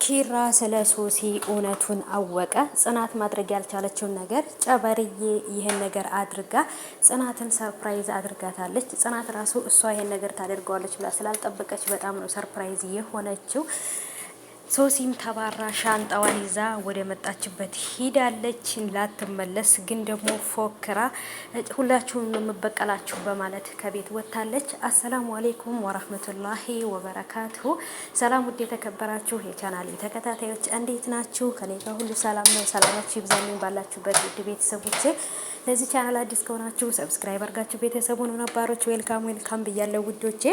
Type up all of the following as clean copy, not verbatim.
ኪራ ስለ ሶሲ እውነቱን አወቀ። ጽናት ማድረግ ያልቻለችውን ነገር ጨበርዬ ይህን ነገር አድርጋ ጽናትን ሰርፕራይዝ አድርጋታለች። ጽናት ራሱ እሷ ይህን ነገር ታደርገዋለች ብላ ስላልጠበቀች በጣም ነው ሰርፕራይዝ የሆነችው። ሶሲም ተባራ ሻንጣዋን ይዛ ወደ መጣችበት ሂዳለች። ላትመለስ ግን ደግሞ ፎክራ ሁላችሁም የምበቀላችሁ በማለት ከቤት ወጥታለች። አሰላሙ አሌይኩም ወራህመቱላሂ ወበረካቱሁ። ሰላም ውድ የተከበራችሁ የቻናሌ ተከታታዮች እንዴት ናችሁ? ከኔ ጋር ሁሉ ሰላም ነው። ሰላማችሁ ይብዛልኝ ባላችሁበት ውድ ቤተሰቦቼ። ለዚህ ቻናል አዲስ ከሆናችሁ ሰብስክራይብ አድርጋችሁ ቤተሰቡን ነባሮች ዌልካም ብያለሁ ውዶቼ።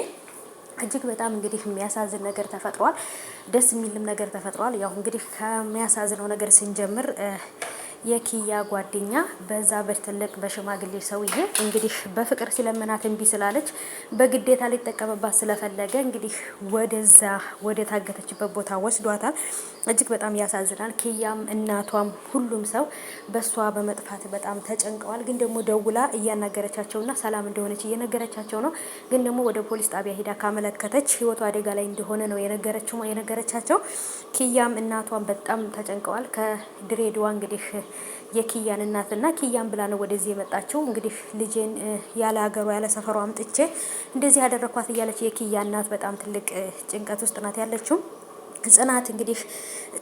እጅግ በጣም እንግዲህ የሚያሳዝን ነገር ተፈጥሯል። ደስ የሚልም ነገር ተፈጥሯል። ያው እንግዲህ ከሚያሳዝነው ነገር ስንጀምር የኪያ ጓደኛ በዛ በትልቅ በሽማግሌ ሰውዬ እንግዲህ በፍቅር ሲለምናት እምቢ ስላለች በግዴታ ሊጠቀምባት ስለፈለገ እንግዲህ ወደ ታገተችበት ቦታ ወስዷታል። እጅግ በጣም ያሳዝናል። ኪያም እናቷም ሁሉም ሰው በሷ በመጥፋት በጣም ተጨንቀዋል። ግን ደግሞ ደውላ እያናገረቻቸውና ሰላም እንደሆነች እየነገረቻቸው ነው። ግን ደግሞ ወደ ፖሊስ ጣቢያ ሄዳ ካመለከተች ህይወቷ አደጋ ላይ እንደሆነ ነው የነገረቻቸው። ኪያም እናቷም በጣም ተጨንቀዋል። ከድሬዳዋ እንግዲህ የኪያን እናትና ኪያን ብላ ነው ወደዚህ የመጣችው። እንግዲህ ልጄን ያለ ሀገሯ ያለ ሰፈሯ አምጥቼ እንደዚህ ያደረኳት እያለች የኪያ እናት በጣም ትልቅ ጭንቀት ውስጥ ናት ያለችው። ጽናት እንግዲህ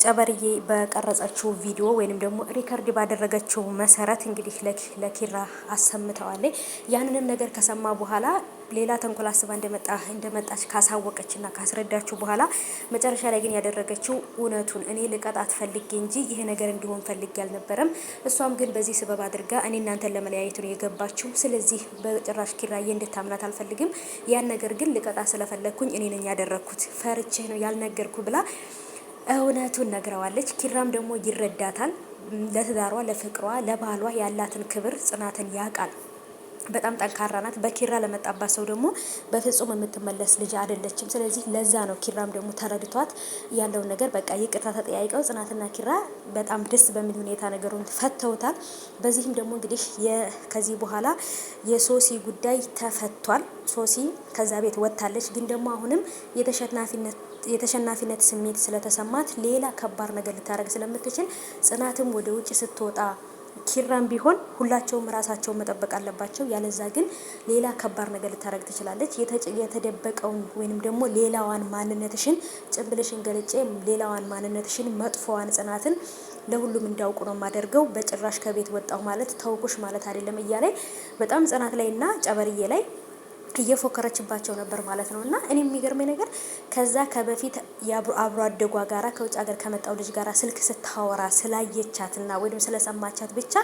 ጨበርዬ በቀረጸችው ቪዲዮ ወይንም ደግሞ ሪከርድ ባደረገችው መሰረት እንግዲህ ለኪራ አሰምተዋለች። ያንንም ነገር ከሰማ በኋላ ሌላ ተንኮል አስባ እንደመጣች ካሳወቀችና ካስረዳችሁ በኋላ መጨረሻ ላይ ግን ያደረገችው እውነቱን እኔ ልቀጣት ፈልጌ እንጂ ይሄ ነገር እንዲሆን ፈልጌ አልነበረም። እሷም ግን በዚህ ስበብ አድርጋ እኔ እናንተን ለመለያየት ነው የገባችው። ስለዚህ በጭራሽ ኪራዬ እንድታምናት አልፈልግም። ያን ነገር ግን ልቀጣት ስለፈለግኩኝ እኔ ነኝ ያደረግኩት፣ ፈርቼ ነው ያልነገርኩ ብላ እውነቱን ነግረዋለች። ኪራም ደግሞ ይረዳታል። ለትዳሯ፣ ለፍቅሯ፣ ለባሏ ያላትን ክብር ጽናትን ያውቃል። በጣም ጠንካራ ናት። በኪራ ለመጣባት ሰው ደግሞ በፍጹም የምትመለስ ልጅ አይደለችም። ስለዚህ ለዛ ነው ኪራም ደግሞ ተረድቷት ያለውን ነገር በቃ ይቅርታ ተጠያይቀው ጽናትና ኪራ በጣም ደስ በሚል ሁኔታ ነገሩን ፈተውታል። በዚህም ደግሞ እንግዲህ ከዚህ በኋላ የሶሲ ጉዳይ ተፈቷል። ሶሲ ከዛ ቤት ወጥታለች። ግን ደግሞ አሁንም የተሸናፊነት ስሜት ስለተሰማት ሌላ ከባድ ነገር ልታደርግ ስለምትችል ጽናትም ወደ ውጭ ስትወጣ ኪራም ቢሆን ሁላቸውም ራሳቸውን መጠበቅ አለባቸው። ያለዛ ግን ሌላ ከባድ ነገር ልታረግ ትችላለች። የተደበቀውን ወይንም ደግሞ ሌላዋን ማንነትሽን ጭንብልሽን ገልጬ ሌላዋን ማንነትሽን መጥፎዋን ጽናትን ለሁሉም እንዳውቁ ነው የማደርገው። በጭራሽ ከቤት ወጣው ማለት ተውኩሽ ማለት አይደለም እያለኝ በጣም ጽናት ላይና ጨበርዬ ላይ እየፎከረችባቸው ነበር ማለት ነው። እና እኔ የሚገርመኝ ነገር ከዛ ከበፊት አብሮ አደጓ ጋራ ከውጭ ሀገር ከመጣው ልጅ ጋራ ስልክ ስታወራ ስላየቻትና ወይም ስለሰማቻት ብቻ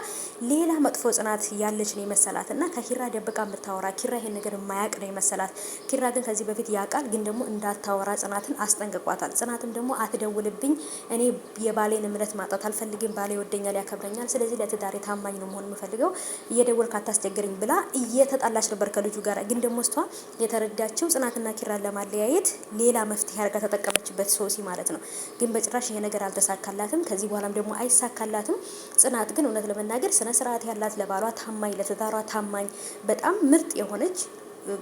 ሌላ መጥፎ ጽናት ያለች ነው የመሰላት እና ከኪራ ደብቃ የምታወራ ኪራ ይሄን ነገር የማያውቅ ነው የመሰላት። ኪራ ግን ከዚህ በፊት ያውቃል። ግን ደግሞ እንዳታወራ ጽናትን አስጠንቅቋታል። ጽናትም ደግሞ አትደውልብኝ፣ እኔ የባሌን እምነት ማጣት አልፈልግም፣ ባሌ ይወደኛል፣ ያከብረኛል፣ ስለዚህ ለትዳሬ ታማኝ ነው መሆን የምፈልገው፣ እየደወልክ አታስቸግረኝ ብላ እየተጣላች ነበር ከልጁ ጋር። ግን ደግሞ እሷ የተረዳችው ጽናትና ኪራን ለማለያየት ሌላ መፍትሄ አድርጋ ተጠቀመችበት ሶሲ ማለት ነው። ግን በጭራሽ ይሄ ነገር አልተሳካላትም። ከዚህ በኋላም ደግሞ አይሳካላትም። ጽናት ግን እውነት ለመናገር ስነ ስርዓት ያላት፣ ለባሏ ታማኝ፣ ለትዳሯ ታማኝ፣ በጣም ምርጥ የሆነች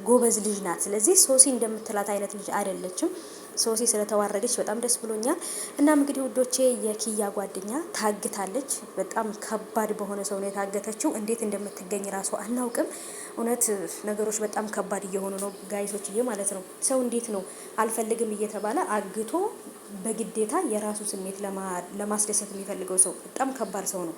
ጎበዝ ልጅ ናት። ስለዚህ ሶሲ እንደምትላት አይነት ልጅ አይደለችም። ሶሲ ስለተዋረደች በጣም ደስ ብሎኛል። እናም እንግዲህ ውዶቼ የኪያ ጓደኛ ታግታለች። በጣም ከባድ በሆነ ሰው ነው የታገተችው። እንዴት እንደምትገኝ ራሱ አናውቅም። እውነት ነገሮች በጣም ከባድ እየሆኑ ነው ጋይሶችዬ ማለት ነው። ሰው እንዴት ነው አልፈልግም እየተባለ አግቶ በግዴታ የራሱ ስሜት ለማስደሰት የሚፈልገው ሰው በጣም ከባድ ሰው ነው።